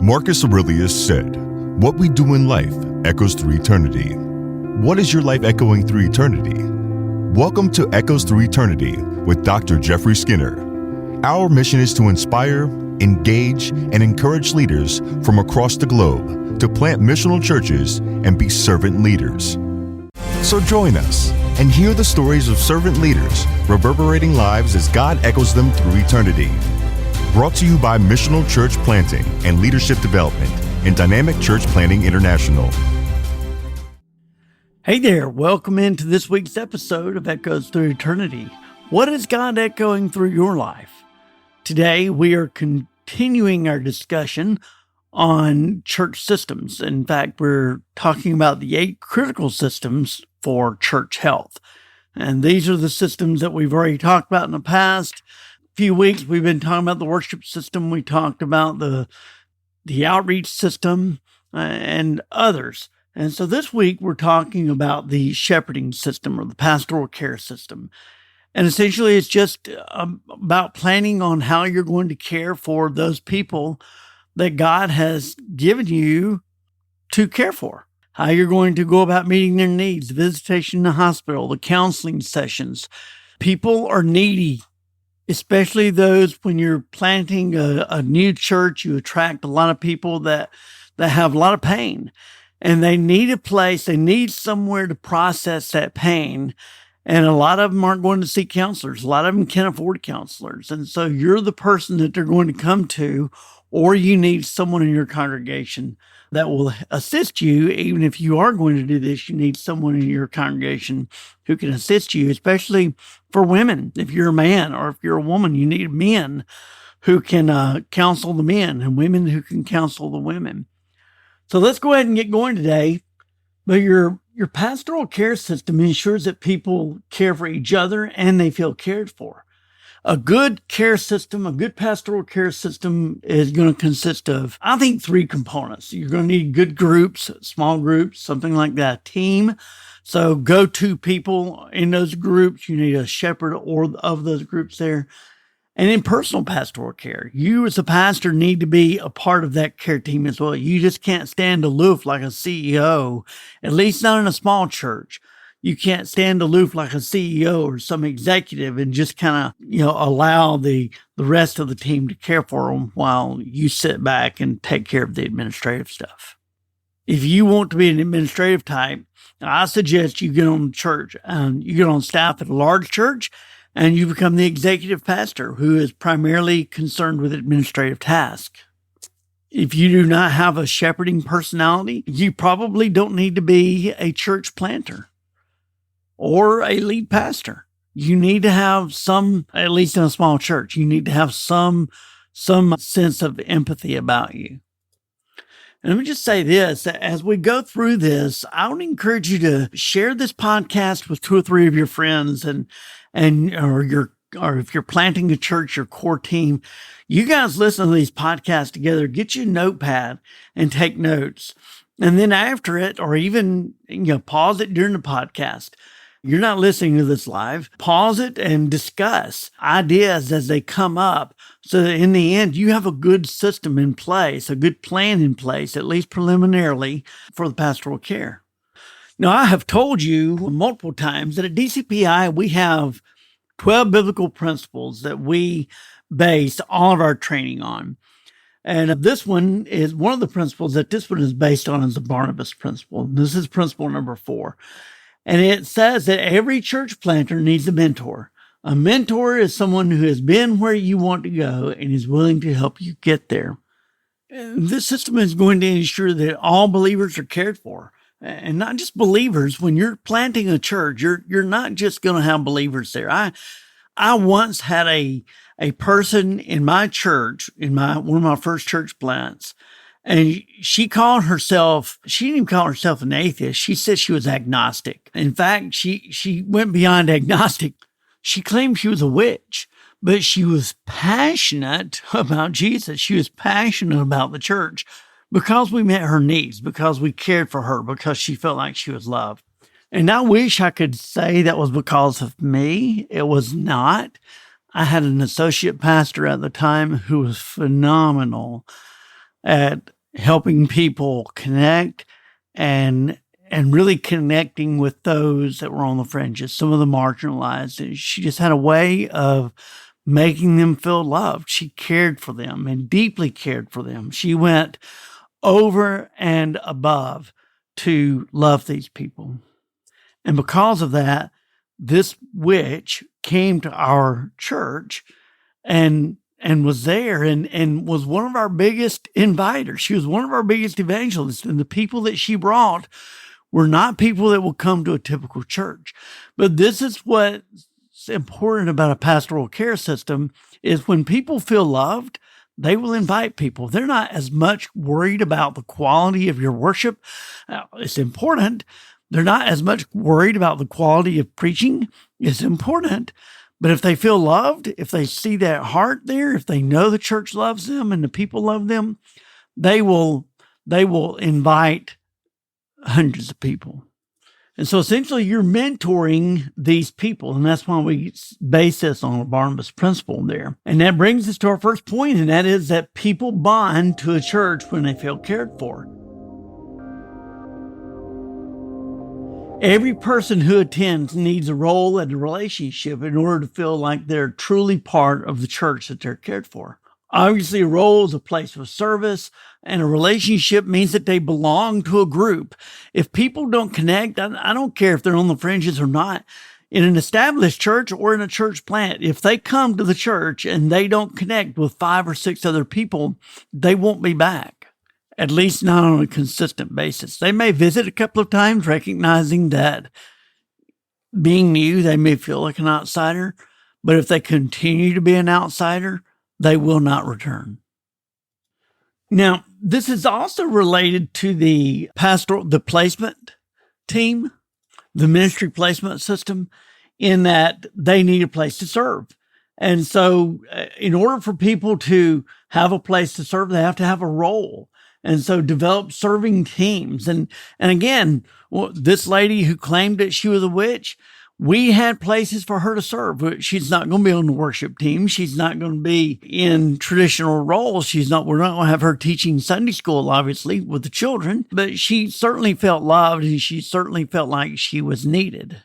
Marcus Aurelius said, "What we do in life echoes through eternity." What is your life echoing through eternity? Welcome to Echoes Through Eternity with Dr. Jeffrey Skinner. Our mission is to inspire, engage, and encourage leaders from across the globe to plant missional churches and be servant leaders. So join us and hear the stories of servant leaders reverberating lives as God echoes them through eternity. Brought to you by Missional Church Planting and Leadership Development and Dynamic Church Planting International. Hey there, welcome into this week's episode of Echoes Through Eternity. What is God echoing through your life? Today, we are continuing our discussion on church systems. In fact, we're talking about the 8 critical systems for church health. And these are the systems that we've already talked about in the past few weeks. We've been talking about the worship system. We talked about the outreach system and others. And so this week we're talking about the shepherding system or the pastoral care system. And essentially it's just about planning on how you're going to care for those people that God has given you to care for. How you're going to go about meeting their needs, the visitation in the hospital, the counseling sessions. People are needy, especially those when you're planting a new church. You attract a lot of people that have a lot of pain. And they need a place, they need somewhere to process that pain. And a lot of them aren't going to see counselors. A lot of them can't afford counselors. And so you're the person that they're going to come to, or you need someone in your congregation that will assist you. Even if you are going to do this, you need someone in your congregation who can assist you, especially for women. If you're a man or if you're a woman, you need men who can counsel the men and women who can counsel the women. So let's go ahead and get going today. But your pastoral care system ensures that people care for each other and they feel cared for. A good care system, a good pastoral care system is going to consist of, I think, 3 components. You're going to need good groups, small groups, something like that, team. So go-to people in those groups. You need a shepherd or of those groups there. And in personal pastoral care, you as a pastor need to be a part of that care team as well. You just can't stand aloof like a CEO, at least not in a small church. You can't stand aloof like a CEO or some executive and just kind of, allow the rest of the team to care for them while you sit back and take care of the administrative stuff. If you want to be an administrative type, I suggest you get on church and you get on staff at a large church and you become the executive pastor who is primarily concerned with administrative tasks. If you do not have a shepherding personality, you probably don't need to be a church planter or a lead pastor. You need to have some, at least in a small church, you need to have some sense of empathy about you. And let me just say this, as we go through this, I would encourage you to share this podcast with 2 or 3 of your friends or if you're planting a church, your core team, you guys listen to these podcasts together, get your notepad and take notes. And then after it, or even, pause it during the podcast. You're not listening to this live. Pause it and discuss ideas as they come up so that in the end, you have a good system in place, a good plan in place, at least preliminarily, for the pastoral care. Now, I have told you multiple times that at DCPI, we have 12 biblical principles that we base all of our training on. And this one is one of the principles that this one is based on is the Barnabas principle. This is principle number 4. And it says that every church planter needs a mentor. A mentor is someone who has been where you want to go and is willing to help you get there. And this system is going to ensure that all believers are cared for. And not just believers. When you're planting a church, you're not just going to have believers there. I once had a person in my church, one of my first church plants, and she didn't even call herself an atheist. She said she was agnostic. In fact, she went beyond agnostic. She claimed she was a witch, but she was passionate about Jesus. She was passionate about the church because we met her needs, because we cared for her, because she felt like she was loved. And I wish I could say that was because of me. It was not. I had an associate pastor at the time who was phenomenal at helping people connect and really connecting with those that were on the fringes, some of the marginalized. She just had a way of making them feel loved. She cared for them and deeply cared for them. She went over and above to love these people. And because of that, this witch came to our church and was there and was one of our biggest inviters. She was one of our biggest evangelists. And the people that she brought were not people that will come to a typical church. But this is what's important about a pastoral care system is when people feel loved, they will invite people. They're not as much worried about the quality of your worship. It's important. They're not as much worried about the quality of preaching. It's important. But if they feel loved, if they see that heart there, if they know the church loves them and the people love them, they will invite hundreds of people. And so essentially you're mentoring these people. And that's why we base this on a Barnabas principle there. And that brings us to our first point, and that is that people bond to a church when they feel cared for. Every person who attends needs a role and a relationship in order to feel like they're truly part of the church that they're cared for. Obviously, a role is a place of service, and a relationship means that they belong to a group. If people don't connect, I don't care if they're on the fringes or not, in an established church or in a church plant, if they come to the church and they don't connect with 5 or 6 other people, they won't be back, at least not on a consistent basis. They may visit a couple of times, recognizing that being new, they may feel like an outsider, but if they continue to be an outsider, they will not return. Now, this is also related to the pastoral, the placement team, the ministry placement system, in that they need a place to serve. And so in order for people to have a place to serve, they have to have a role. And so develop serving teams. And again, this lady who claimed that she was a witch, we had places for her to serve. She's not going to be on the worship team. She's not going to be in traditional roles. We're not going to have her teaching Sunday school, obviously, with the children, but she certainly felt loved and she certainly felt like she was needed.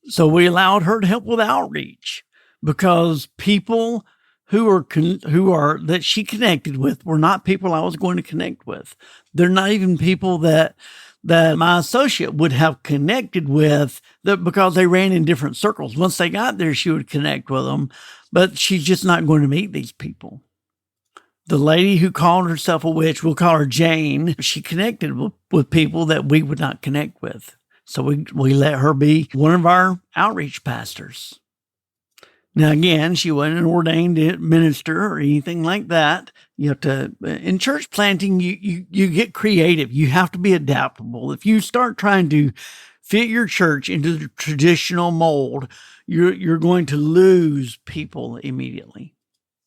So we allowed her to help with outreach because people who are that she connected with were not people I was going to connect with. They're not even people that my associate would have connected with because they ran in different circles. Once they got there, she would connect with them, but she's just not going to meet these people. The lady who called herself a witch, we'll call her Jane, she connected with people that we would not connect with. So we let her be one of our outreach pastors. Now, again, she wasn't an ordained minister or anything like that. You have to, in church planting, you get creative. You have to be adaptable. If you start trying to fit your church into the traditional mold, you're going to lose people immediately.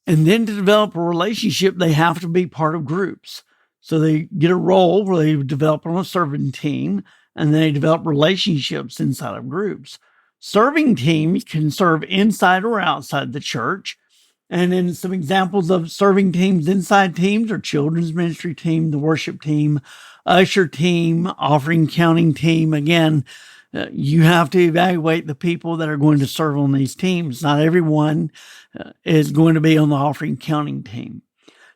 And then to develop a relationship, they have to be part of groups. So they get a role where they develop on a serving team, and then they develop relationships inside of groups. Serving teams can serve inside or outside the church. And then some examples of serving teams inside teams are children's ministry team, the worship team, usher team, offering counting team. Again, you have to evaluate the people that are going to serve on these teams. Not everyone is going to be on the offering counting team.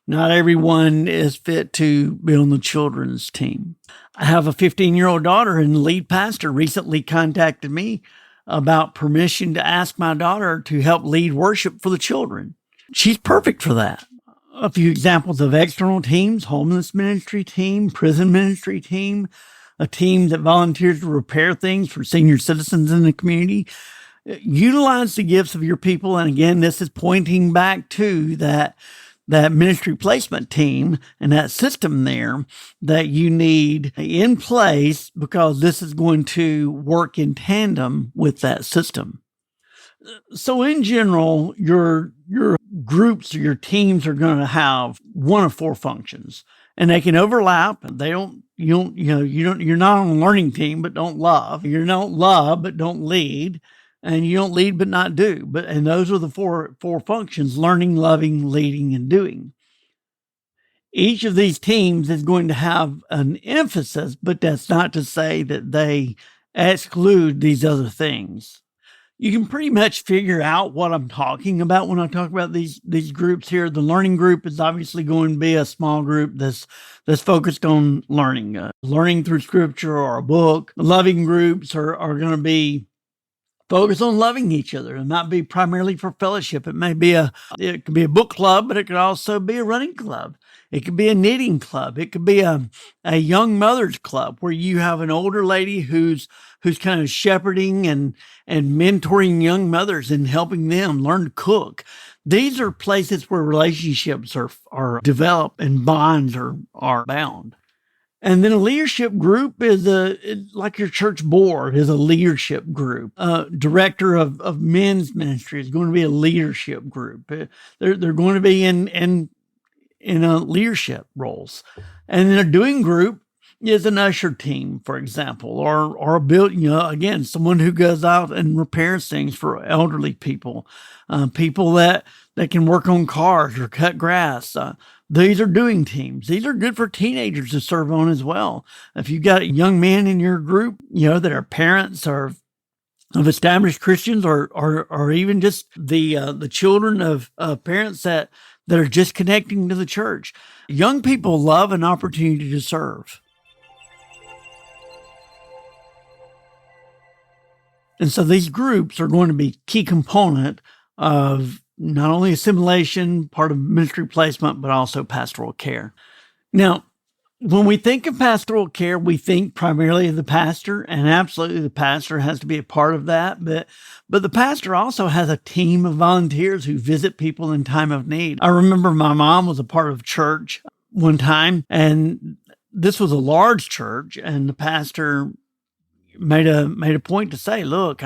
Not everyone is fit to be on the children's team. I have a 15-year-old daughter, and the lead pastor recently contacted me about permission to ask my daughter to help lead worship for the children. She's perfect for that. A few examples of external teams: homeless ministry team, prison ministry team, a team that volunteers to repair things for senior citizens in the community. Utilize the gifts of your people. And again, this is pointing back to that ministry placement team and that system there that you need in place, because this is going to work in tandem with that system. So in general, your groups or your teams are going to have one of 4 functions, and they can overlap. You're not on a learning team, but don't love. You don't love, but don't lead. And you don't lead but not do. And those are the four functions: learning, loving, leading, and doing. Each of these teams is going to have an emphasis, but that's not to say that they exclude these other things. You can pretty much figure out what I'm talking about when I talk about these groups here. The learning group is obviously going to be a small group that's focused on learning through scripture or a book. The loving groups are going to be focus on loving each other. It might be primarily for fellowship. It could be a book club, but it could also be a running club. It could be a knitting club. It could be a young mother's club where you have an older lady who's kind of shepherding and mentoring young mothers and helping them learn to cook. These are places where relationships are developed and bonds are bound. And then a leadership group is like your church board is a leadership group. Director of men's ministry is going to be a leadership group. They're going to be in leadership roles. And then a doing group is an usher team, for example, or again, someone who goes out and repairs things for elderly people, people that can work on cars or cut grass. These are doing teams. These are good for teenagers to serve on as well. If you've got young men in your group, that are parents or of established Christians or even just the children of parents that are just connecting to the church. Young people love an opportunity to serve. And so these groups are going to be a key component of not only assimilation, part of ministry placement, but also pastoral care. Now, when we think of pastoral care, we think primarily of the pastor, and absolutely the pastor has to be a part of that. But the pastor also has a team of volunteers who visit people in time of need. I remember my mom was a part of church one time, and this was a large church, and the pastor made a point to say, look,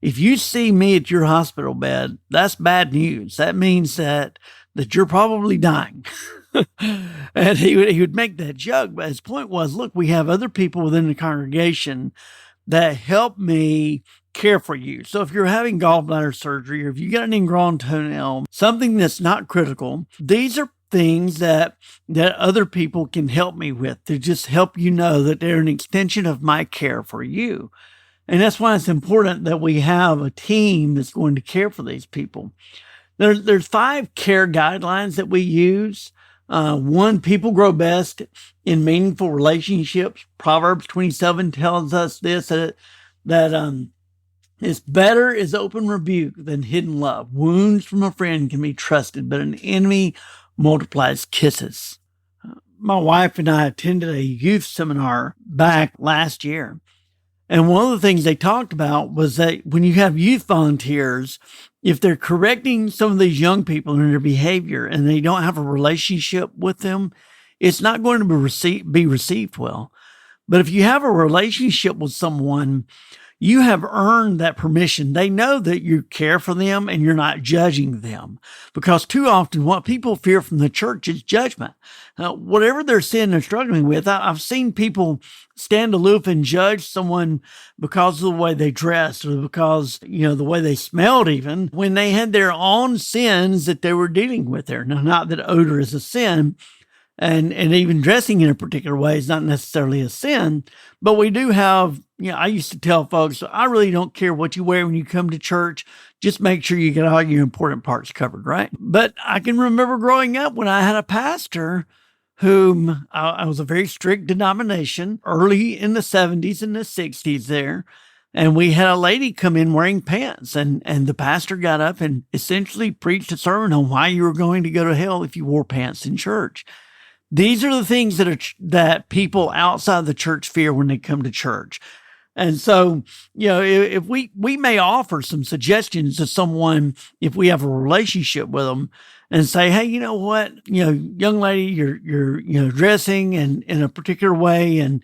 if you see me at your hospital bed, that's bad news. That means that you're probably dying. And he would make that joke, but his point was, look, we have other people within the congregation that help me care for you. So if you're having gallbladder surgery, or if you got an ingrown toenail, something that's not critical, these are things that other people can help me with to just help you know that they're an extension of my care for you. And that's why it's important that we have a team that's going to care for these people. There's 5 care guidelines that we use. One, people grow best in meaningful relationships. Proverbs 27 tells us this, that it's better is open rebuke than hidden love. Wounds from a friend can be trusted, but an enemy multiplies kisses. My wife and I attended a youth seminar back last year. And one of the things they talked about was that when you have youth volunteers, if they're correcting some of these young people in their behavior and they don't have a relationship with them, it's not going to be received well. But if you have a relationship with someone, you have earned that permission. They know that you care for them and you're not judging them, because too often what people fear from the church is judgment. Whatever their sin they're struggling with, I've seen people stand aloof and judge someone because of the way they dressed or because, the way they smelled, even when they had their own sins that they were dealing with there. Now, not that odor is a sin, and even dressing in a particular way is not necessarily a sin, but we do have, I used to tell folks, I really don't care what you wear when you come to church. Just make sure you get all your important parts covered, right? But I can remember growing up when I had a pastor whom I was a very strict denomination early in the 70s and the 60s there. And we had a lady come in wearing pants, and the pastor got up and essentially preached a sermon on why you were going to go to hell if you wore pants in church. These are the things that people outside the church fear when they come to church. And so, if we may offer some suggestions to someone if we have a relationship with them and say, hey, you know what, young lady, you're dressing in a particular way and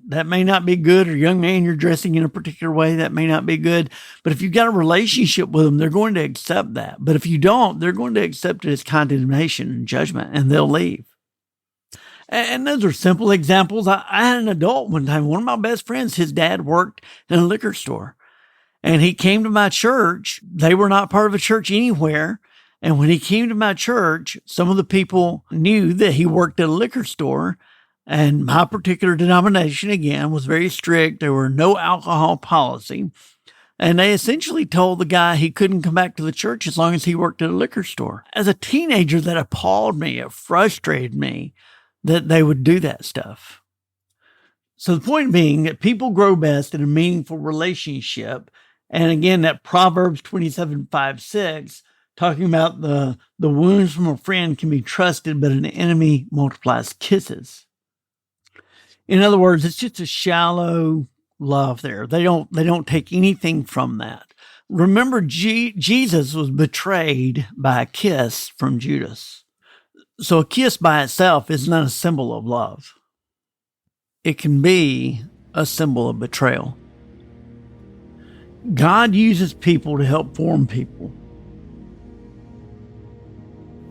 that may not be good, or young man, you're dressing in a particular way that may not be good. But if you've got a relationship with them, they're going to accept that. But if you don't, they're going to accept it as condemnation and judgment, and they'll leave. And those are simple examples. I had an adult one time, one of my best friends, his dad worked in a liquor store, and he came to my church. They were not part of a church anywhere. And when he came to my church, some of the people knew that he worked at a liquor store. And my particular denomination, again, was very strict. There were no alcohol policy. And they essentially told the guy he couldn't come back to the church as long as he worked at a liquor store. As a teenager, that appalled me. It frustrated me that they would do that stuff. So the point being that people grow best in a meaningful relationship. And again, that Proverbs 27:5-6, talking about the wounds from a friend can be trusted, but an enemy multiplies kisses. In other words, it's just a shallow love there. They don't take anything from that. Remember, Jesus was betrayed by a kiss from Judas. So a kiss by itself is not a symbol of love. It can be a symbol of betrayal. God uses people to help form people.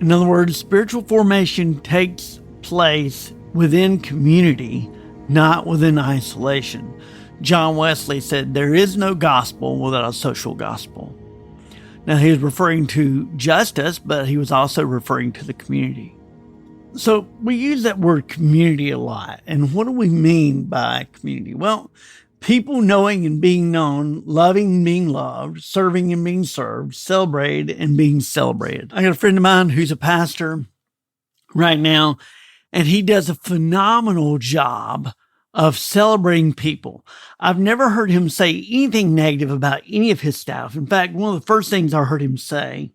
In other words, spiritual formation takes place within community, not within isolation. John Wesley said, "There is no gospel without a social gospel." Now, he was referring to justice, but he was also referring to the community. So we use that word community a lot. And what do we mean by community? Well, people knowing and being known, loving and being loved, serving and being served, celebrated and being celebrated. I got a friend of mine who's a pastor right now, and he does a phenomenal job of celebrating people. I've never heard him say anything negative about any of his staff. In fact, one of the first things I heard him say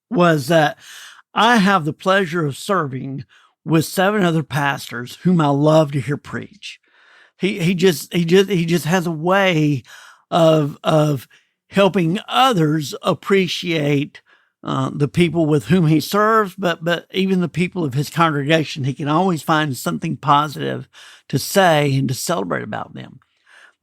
was that I have the pleasure of serving with 7 other pastors whom I love to hear preach. He just has a way of helping others appreciate the people with whom he serves, but even the people of his congregation. He can always find something positive to say and to celebrate about them.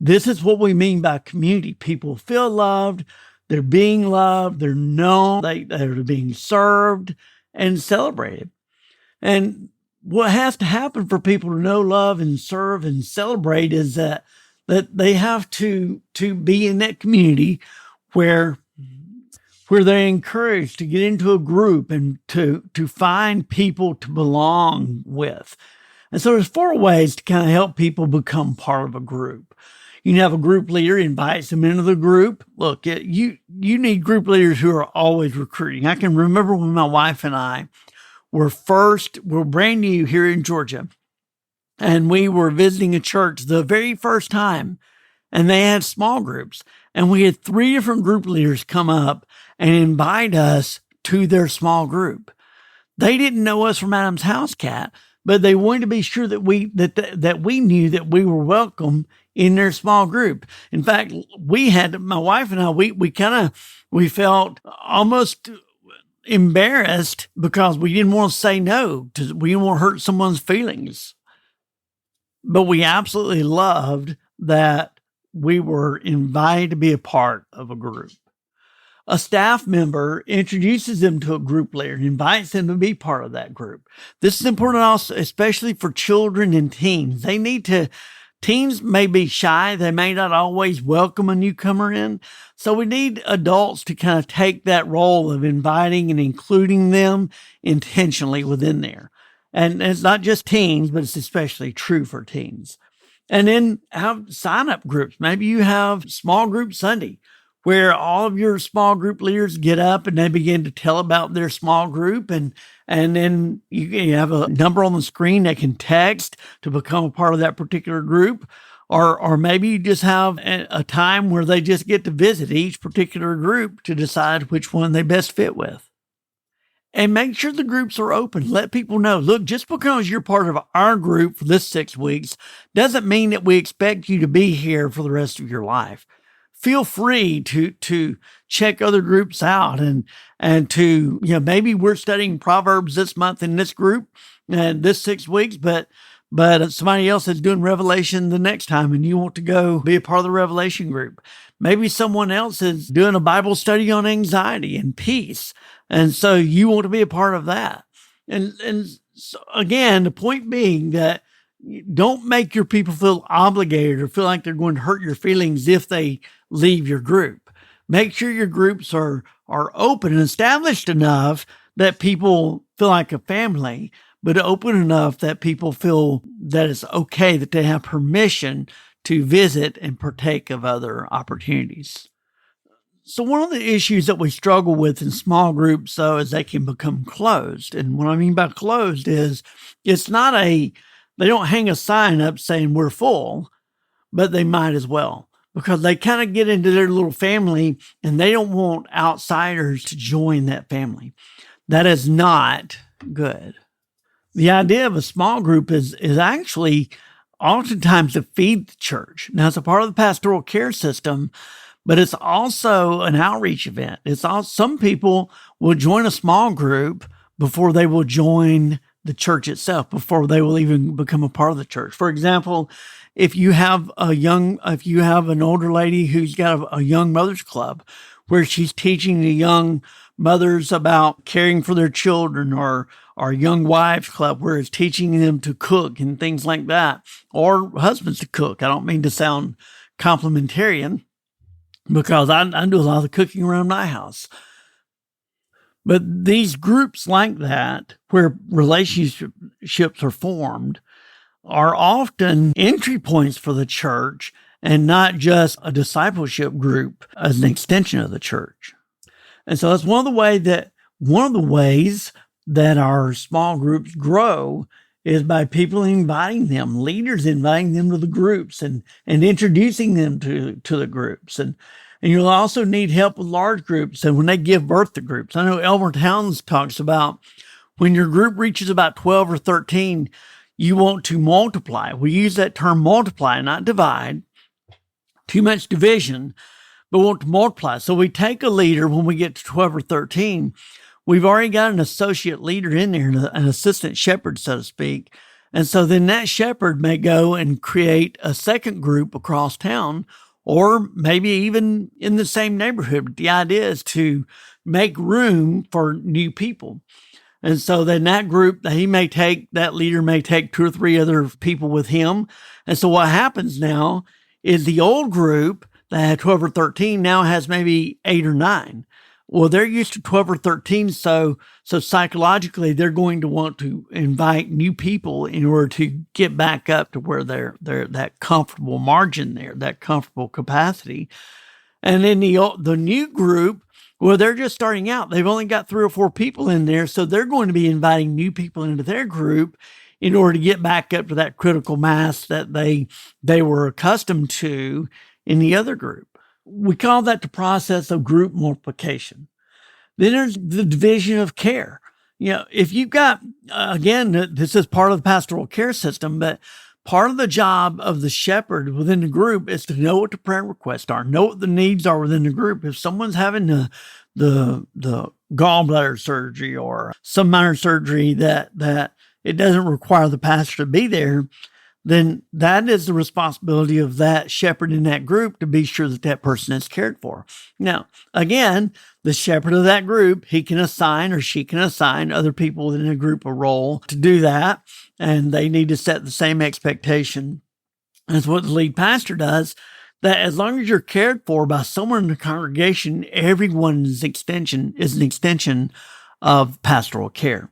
This is what we mean by community. People feel loved, they're being loved, they're known, they're being served and celebrated. And what has to happen for people to know, love, and serve and celebrate is that they have to be in that community where they're encouraged to get into a group and to find people to belong with. And so there's 4 ways to kind of help people become part of a group. You can have a group leader, invites them into the group. Look, you need group leaders who are always recruiting. I can remember when my wife and I were brand new here in Georgia, and we were visiting a church the very first time, and they had small groups. And we had 3 different group leaders come up and invite us to their small group. They didn't know us from Adam's house cat, but they wanted to be sure that we knew that we were welcome in their small group. In fact, my wife and I, we felt almost embarrassed because we didn't want to say no, because we didn't want to hurt someone's feelings. But we absolutely loved that we were invited to be a part of a group. A staff member introduces them to a group leader and invites them to be part of that group. This is important also, especially for children and teens. Teens may be shy. They may not always welcome a newcomer in. So we need adults to kind of take that role of inviting and including them intentionally within there. And it's not just teens, but it's especially true for teens. And then have sign-up groups. Maybe you have small group Sunday, where all of your small group leaders get up and they begin to tell about their small group. And then you have a number on the screen they can text to become a part of that particular group. Or maybe you just have a time where they just get to visit each particular group to decide which one they best fit with. And make sure the groups are open. Let people know, look, just because you're part of our group for this 6 weeks doesn't mean that we expect you to be here for the rest of your life. Feel free to check other groups out and to, maybe we're studying Proverbs this month in this group and this 6 weeks, but somebody else is doing Revelation the next time and you want to go be a part of the Revelation group. Maybe someone else is doing a Bible study on anxiety and peace. And so you want to be a part of that. And so again, the point being that don't make your people feel obligated or feel like they're going to hurt your feelings if they leave your group. Make sure your groups are are open and established enough that people feel like a family, but open enough that people feel that it's okay, that they have permission to visit and partake of other opportunities. So one of the issues that we struggle with in small groups, though, is they can become closed. And what I mean by closed is they don't hang a sign up saying we're full, but they might as well, because they kind of get into their little family and they don't want outsiders to join that family. That is not good. The idea of a small group is actually oftentimes to feed the church. Now, it's a part of the pastoral care system, but it's also an outreach event. Some people will join a small group before they will join the church itself, before they will even become a part of the church. For example, if you have an older lady who's got a young mothers club where she's teaching the young mothers about caring for their children, or young wives club where it's teaching them to cook and things like that, or husbands to cook. I don't mean to sound complimentarian, because I do a lot of the cooking around my house. But these groups like that, where relationships are formed, are often entry points for the church and not just a discipleship group as an extension of the church. And so that's one of the ways that our small groups grow is by people inviting them, leaders inviting them to the groups and introducing them to the groups. And you'll also need help with large groups and when they give birth to groups. I know Elmer Towns talks about when your group reaches about 12 or 13, you want to multiply. We use that term multiply, not divide. Too much division, but want to multiply. So we take a leader when we get to 12 or 13. We've already got an associate leader in there, an assistant shepherd, so to speak. And so then that shepherd may go and create a second group across town, or maybe even in the same neighborhood. But the idea is to make room for new people. And so then that group, that leader may take 2 or 3 other people with him. And so what happens now is the old group that had 12 or 13 now has maybe 8 or 9. Well, they're used to 12 or 13, so psychologically they're going to want to invite new people in order to get back up to where they're that comfortable margin there, that comfortable capacity. And then the new group, well, they're just starting out. They've only got 3 or 4 people in there, so they're going to be inviting new people into their group in order to get back up to that critical mass that they were accustomed to in the other group. We call that the process of group multiplication. Then there's the division of care. If you've got, again, this is part of the pastoral care system, but part of the job of the shepherd within the group is to know what the prayer requests are, know what the needs are within the group. If someone's having the gallbladder surgery or some minor surgery that it doesn't require the pastor to be there, then that is the responsibility of that shepherd in that group to be sure that that person is cared for. Now, again, the shepherd of that group, he can assign or she can assign other people within a group a role to do that, and they need to set the same expectation as what the lead pastor does, that as long as you're cared for by someone in the congregation, everyone's extension is an extension of pastoral care.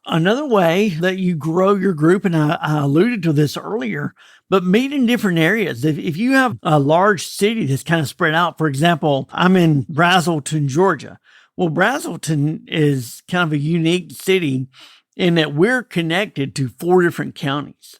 Another way that you grow your group, and I alluded to this earlier, but meet in different areas. If you have a large city that's kind of spread out, for example, I'm in Brazelton, Georgia. Well, Brazelton is kind of a unique city in that we're connected to 4 different counties.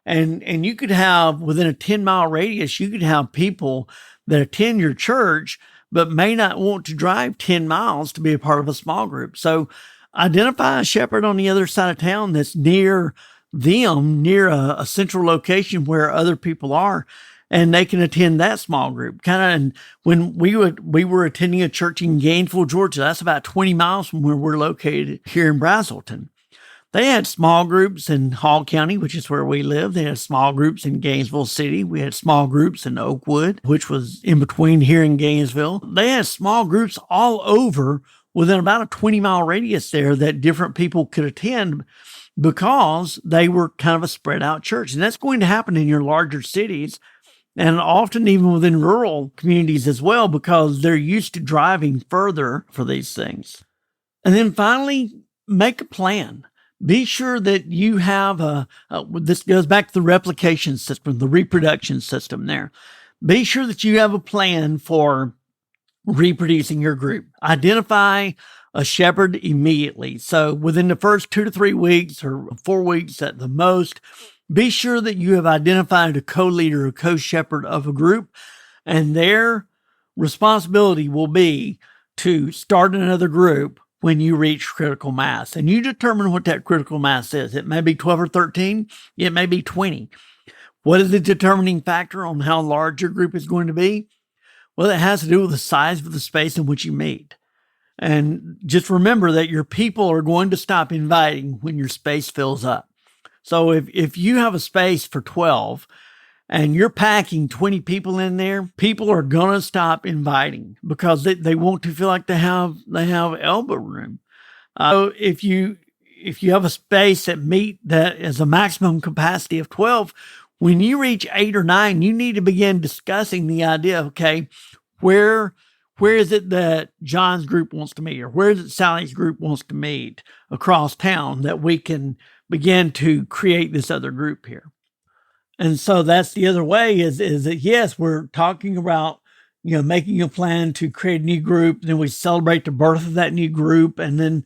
And you could have, within a 10-mile radius, you could have people that attend your church, but may not want to drive 10 miles to be a part of a small group. So identify a shepherd on the other side of town that's near them, near a central location where other people are, and they can attend that small group. And when we were attending a church in Gainesville, Georgia, that's about 20 miles from where we're located here in Brazelton. They had small groups in Hall County, which is where we live. They had small groups in Gainesville City. We had small groups in Oakwood, which was in between here and Gainesville. They had small groups all over within about a 20-mile radius there that different people could attend because they were kind of a spread out church. And that's going to happen in your larger cities and often even within rural communities as well, because they're used to driving further for these things. And then finally, make a plan. Be sure that you have this goes back to the replication system, the reproduction system there. Be sure that you have a plan for reproducing your group. Identify a shepherd immediately. So within the first 2 to 3 weeks or 4 weeks at the most, be sure that you have identified a co-leader, a co-shepherd of a group, and their responsibility will be to start another group when you reach critical mass. And you determine what that critical mass is. It may be 12 or 13. It may be 20. What is the determining factor on how large your group is going to be? Well, it has to do with the size of the space in which you meet. And just remember that your people are going to stop inviting when your space fills up. So if you have a space for 12 and you're packing 20 people in there, people are going to stop inviting because they want to feel like they have elbow room. So if you have a space that is a maximum capacity of 12, when you reach 8 or 9, you need to begin discussing the idea of, okay, where is it that John's group wants to meet, or where is it Sally's group wants to meet across town, that we can begin to create this other group here. And so that's the other way is that, yes, we're talking about, making a plan to create a new group. Then we celebrate the birth of that new group. And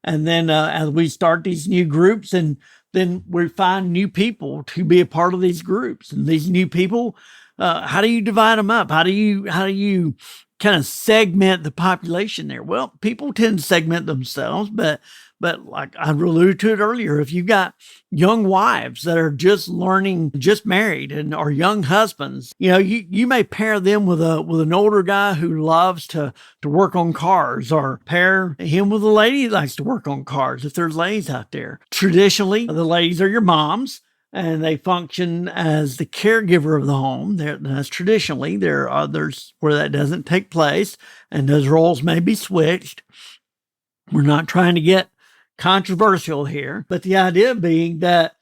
then as we start these new groups, and then we find new people to be a part of these groups. And these new people, how do you divide them up? How do you kind of segment the population there? Well, people tend to segment themselves, but like I alluded to it earlier, if you've got young wives that are just learning, just married, and are young husbands, you may pair them with an older guy who loves to work on cars, or pair him with a lady that likes to work on cars, if there's ladies out there. Traditionally, the ladies are your moms, and they function as the caregiver of the home. That's traditionally. There are others where that doesn't take place, and those roles may be switched. We're not trying to get controversial here, but the idea being that,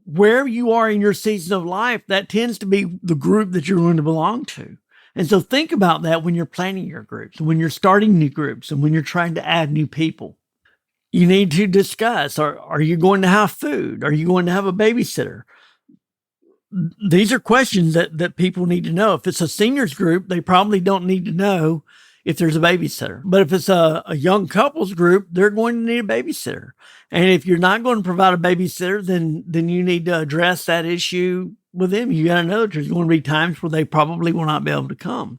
where you are in your season of life, that tends to be the group that you're going to belong to. And so think about that when you're planning your groups, when you're starting new groups, and when you're trying to add new people. You need to discuss, are you going to have food? Are you going to have a babysitter? These are questions that people need to know. If it's a seniors group, they probably don't need to know if there's a babysitter. But if it's a young couples group, they're going to need a babysitter. And if you're not going to provide a babysitter, then you need to address that issue with them. You got to know that there's going to be times where they probably will not be able to come.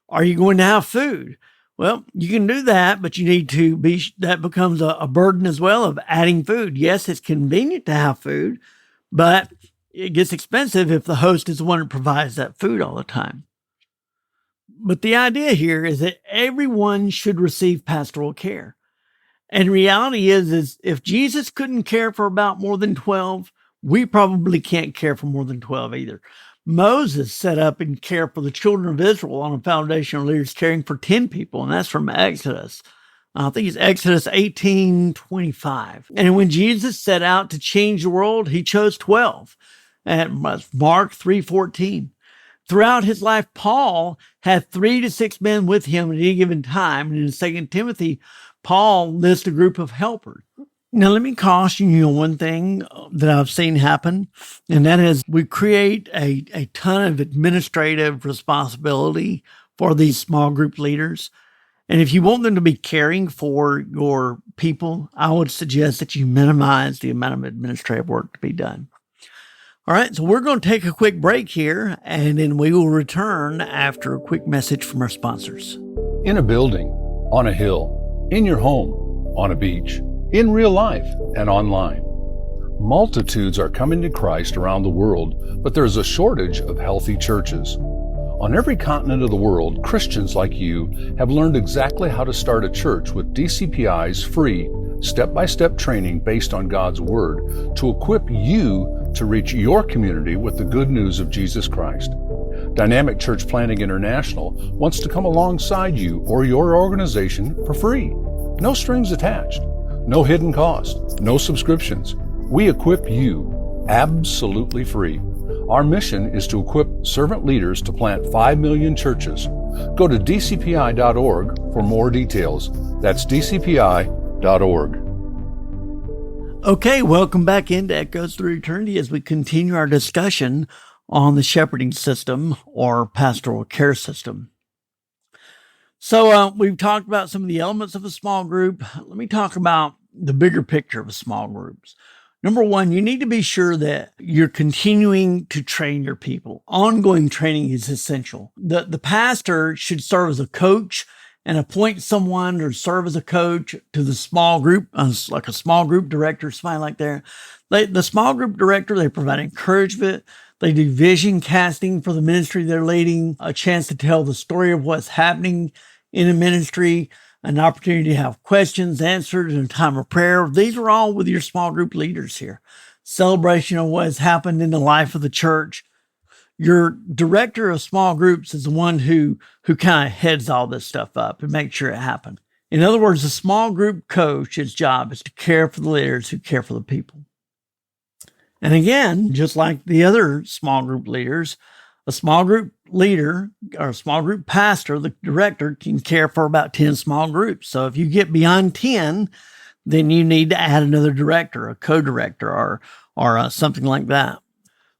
Are you going to have food? Well, you can do that, but you need to that becomes a burden as well of adding food. Yes, it's convenient to have food, but it gets expensive if the host is the one that provides that food all the time. But the idea here is that everyone should receive pastoral care. And reality is if Jesus couldn't care for about more than 12, we probably can't care for more than 12 either. Moses set up and cared for the children of Israel on a foundation of leaders caring for 10 people, and that's from Exodus. I think it's Exodus 18:25. And when Jesus set out to change the world, he chose 12. And Mark 3:14. Throughout his life, Paul had 3 to 6 men with him at any given time. And in 2 Timothy, Paul lists a group of helpers. Now, let me caution you on one thing that I've seen happen, and that is we create a ton of administrative responsibility for these small group leaders. And if you want them to be caring for your people, I would suggest that you minimize the amount of administrative work to be done. All right, so we're going to take a quick break here, and then we will return after a quick message from our sponsors. In a building, on a hill, in your home, on a beach, in real life, and online. Multitudes are coming to Christ around the world, but there's a shortage of healthy churches. On every continent of the world, Christians like you have learned exactly how to start a church with DCPI's free, step-by-step training based on God's Word to equip you to reach your community with the good news of Jesus Christ. Dynamic Church Planting International wants to come alongside you or your organization for free. No strings attached, no hidden cost, no subscriptions. We equip you absolutely free. Our mission is to equip servant leaders to plant 5 million churches. Go to dcpi.org for more details. That's dcpi.org. Okay, welcome back into Echoes Through Eternity as we continue our discussion on the shepherding system or pastoral care system. So we've talked about some of the elements of a small group. Let me talk about the bigger picture of a small groups. Number one, you need to be sure that you're continuing to train your people. Ongoing training is essential. The pastor should serve as a coach and appoint someone to serve as a coach to the small group, like a small group director, something like that. The small group director, they provide encouragement. They do vision casting for the ministry they're leading, a chance to tell the story of what's happening in a ministry, an opportunity to have questions answered in a time of prayer. These are all with your small group leaders here. Celebration of what has happened in the life of the church. Your director of small groups is the one who kind of heads all this stuff up and makes sure it happens. In other words, the small group coach's job is to care for the leaders who care for the people. And again, just like the other small group leaders, a small group leader or a small group pastor, the director, can care for about 10 small groups. So if you get beyond 10, then you need to add another director, a co-director, or something like that.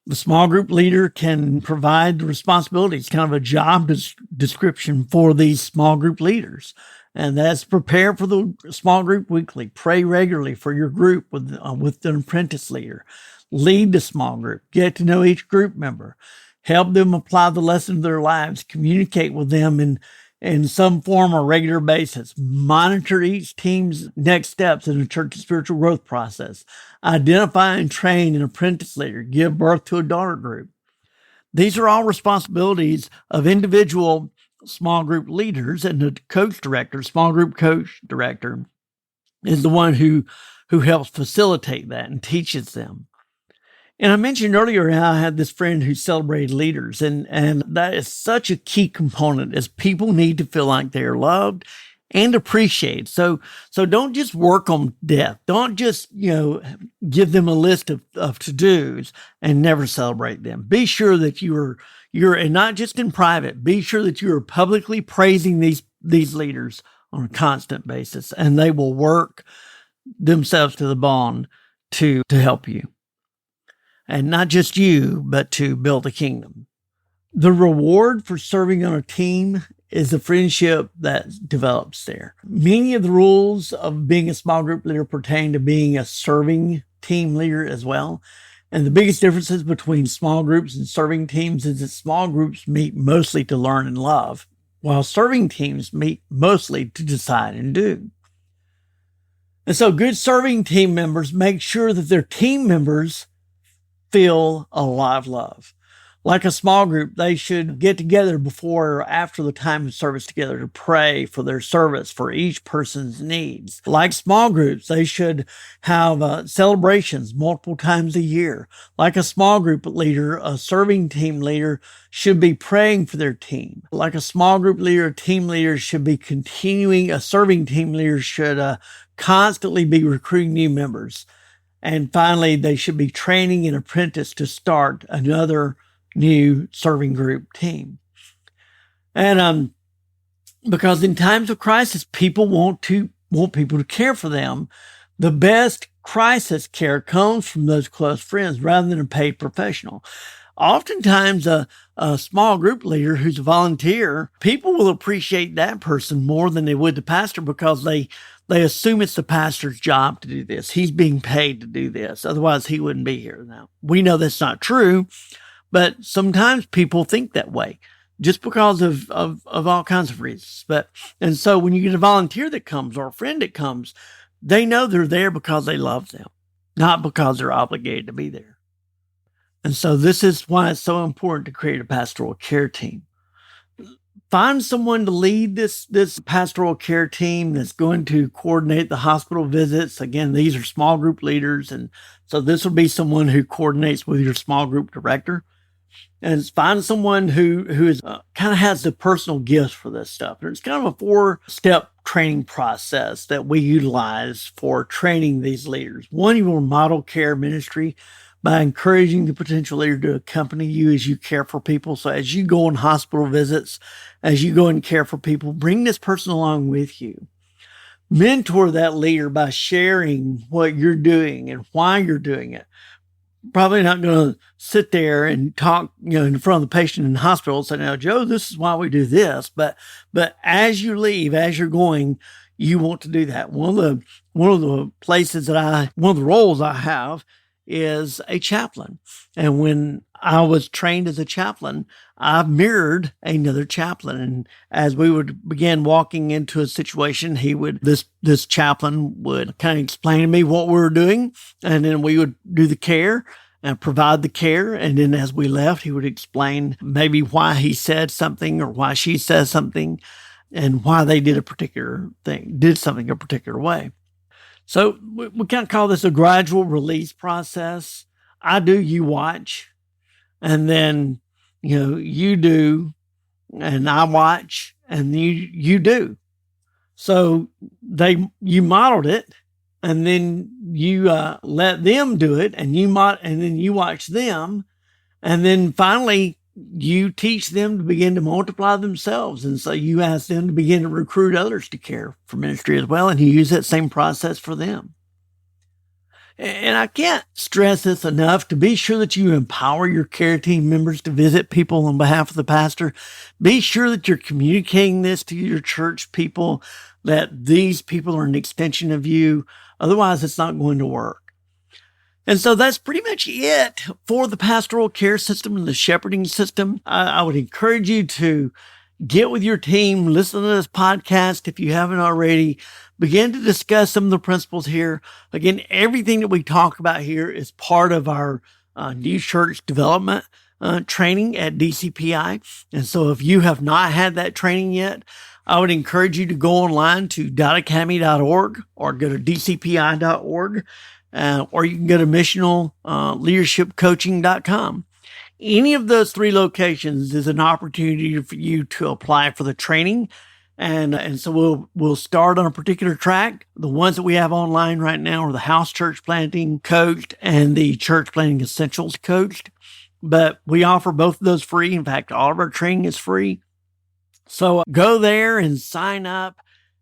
The small group leader can provide the responsibilities, kind of a job description for these small group leaders. And that's prepare for the small group weekly, pray regularly for your group with an apprentice leader, lead the small group, get to know each group member, help them apply the lesson of their lives, communicate with them in some form or regular basis, monitor each team's next steps in the church's spiritual growth process, identify and train an apprentice leader, give birth to a daughter group. These are all responsibilities of individual small group leaders, and the small group coach director, is the one who helps facilitate that and teaches them. And I mentioned earlier how I had this friend who celebrated leaders, and that is such a key component, as people need to feel like they're loved and appreciated. So don't just work on death. Don't just, give them a list of to-dos and never celebrate them. Be sure that you're, and not just in private, be sure that you are publicly praising these leaders on a constant basis, and they will work themselves to the bone to help you. And not just you, but to build a kingdom. The reward for serving on a team is the friendship that develops there. Many of the rules of being a small group leader pertain to being a serving team leader as well. And the biggest differences between small groups and serving teams is that small groups meet mostly to learn and love, while serving teams meet mostly to decide and do. And so good serving team members make sure that their team members feel a lot of love. Like a small group, they should get together before or after the time of service together to pray for their service, for each person's needs. Like small groups, they should have celebrations multiple times a year. Like a small group leader, a serving team leader should be praying for their team. Like a small group leader, a team leader should be a serving team leader should constantly be recruiting new members. And finally, they should be training an apprentice to start another new serving group team. And because in times of crisis, people want people to care for them. The best crisis care comes from those close friends rather than a paid professional. Oftentimes, a small group leader who's a volunteer, people will appreciate that person more than they would the pastor, because they assume it's the pastor's job to do this. He's being paid to do this. Otherwise, he wouldn't be here. Now, we know that's not true, but sometimes people think that way just because of all kinds of reasons. And so when you get a volunteer that comes or a friend that comes, they know they're there because they love them, not because they're obligated to be there. And so this is why it's so important to create a pastoral care team. Find someone to lead this pastoral care team that's going to coordinate the hospital visits. Again, these are small group leaders. And so this will be someone who coordinates with your small group director. And find someone who is kind of has the personal gifts for this stuff. And it's kind of a 4-step training process that we utilize for training these leaders. One, you will model care ministry by encouraging the potential leader to accompany you as you care for people. So as you go on hospital visits, as you go and care for people, bring this person along with you. Mentor that leader by sharing what you're doing and why you're doing it. Probably not going to sit there and talk, in front of the patient in the hospital and say, now, Joe, this is why we do this. But as you leave, as you're going, you want to do that. One of the roles I have is a chaplain. And when I was trained as a chaplain, I mirrored another chaplain. And as we would begin walking into a situation, this chaplain would kind of explain to me what we were doing. And then we would do the care and provide the care. And then as we left, he would explain maybe why he said something or why she says something and why they did something a particular way. So we kind of call this a gradual release process. I do, you watch, and then, you do, and I watch, and you do. So you modeled it, and then you let them do it, and then you watch them, and then finally you teach them to begin to multiply themselves. And so you ask them to begin to recruit others to care for ministry as well. And you use that same process for them. And I can't stress this enough, to be sure that you empower your care team members to visit people on behalf of the pastor. Be sure that you're communicating this to your church people, that these people are an extension of you. Otherwise, it's not going to work. And so that's pretty much it for the pastoral care system and the shepherding system. I would encourage you to get with your team, listen to this podcast if you haven't already, begin to discuss some of the principles here. Again, everything that we talk about here is part of our new church development training at DCPI. And so if you have not had that training yet, I would encourage you to go online to .academy.org or go to dcpi.org. Or you can go to missionalleadershipcoaching.com. Any of those three locations is an opportunity for you to apply for the training. And so we'll start on a particular track. The ones that we have online right now are the house church planting coached and the church planting essentials coached. But we offer both of those free. In fact, all of our training is free. So go there and sign up,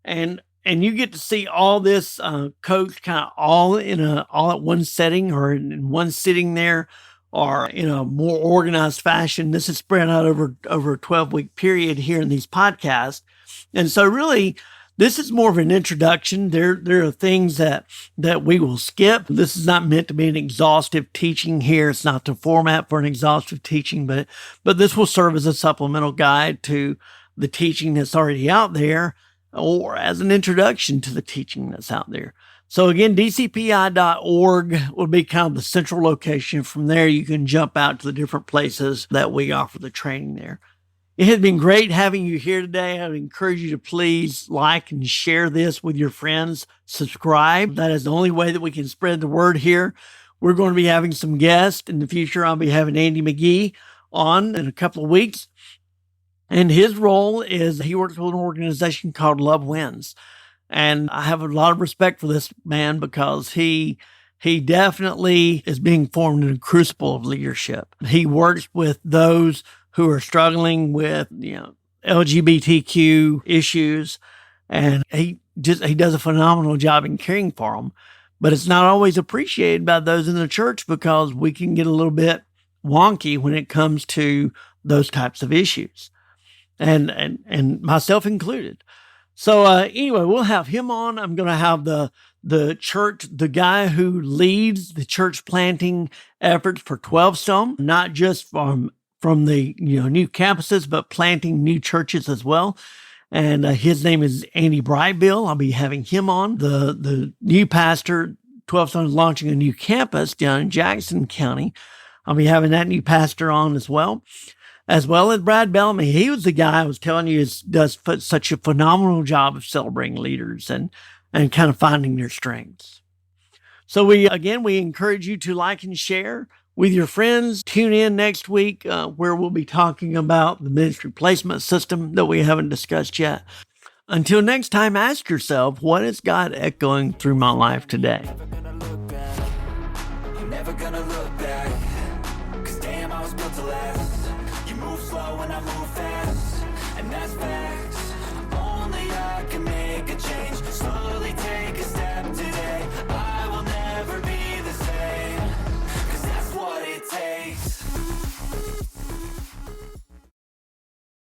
and you get to see all this coached kind of all at one setting, or in one sitting there, or in a more organized fashion. This is spread out over a 12-week period here in these podcasts. And so really, this is more of an introduction. There are things that we will skip. This is not meant to be an exhaustive teaching here. It's not the format for an exhaustive teaching, but this will serve as a supplemental guide to the teaching that's already out there, or as an introduction to the teaching that's out there. So again, dcpi.org will be kind of the central location. From there, you can jump out to the different places that we offer the training there. It has been great having you here today. I would encourage you to please like and share this with your friends. Subscribe. That is the only way that we can spread the word here. We're going to be having some guests in the future. I'll be having Andy McGee on in a couple of weeks. And his role is he works with an organization called Love Wins. And I have a lot of respect for this man because he definitely is being formed in a crucible of leadership. He works with those who are struggling with, LGBTQ issues. And he does a phenomenal job in caring for them. But it's not always appreciated by those in the church because we can get a little bit wonky when it comes to those types of issues. And myself included. So anyway, we'll have him on. I'm going to have the church, the guy who leads the church planting efforts for 12 Stone, not just from the new campuses, but planting new churches as well. And his name is Andy Brightbill. I'll be having him on. The new pastor, 12 Stone, is launching a new campus down in Jackson County. I'll be having that new pastor on as well as Brad Bellamy. He was the guy I was telling you does such a phenomenal job of celebrating leaders and kind of finding their strengths. So we encourage you to like and share with your friends. Tune in next week where we'll be talking about the ministry placement system that we haven't discussed yet. Until next time, ask yourself, what is God echoing through my life today? never gonna look back. Cause damn, I was built to last. You move slow and I move fast, and that's facts. Only I can make a change. Slowly take a step today.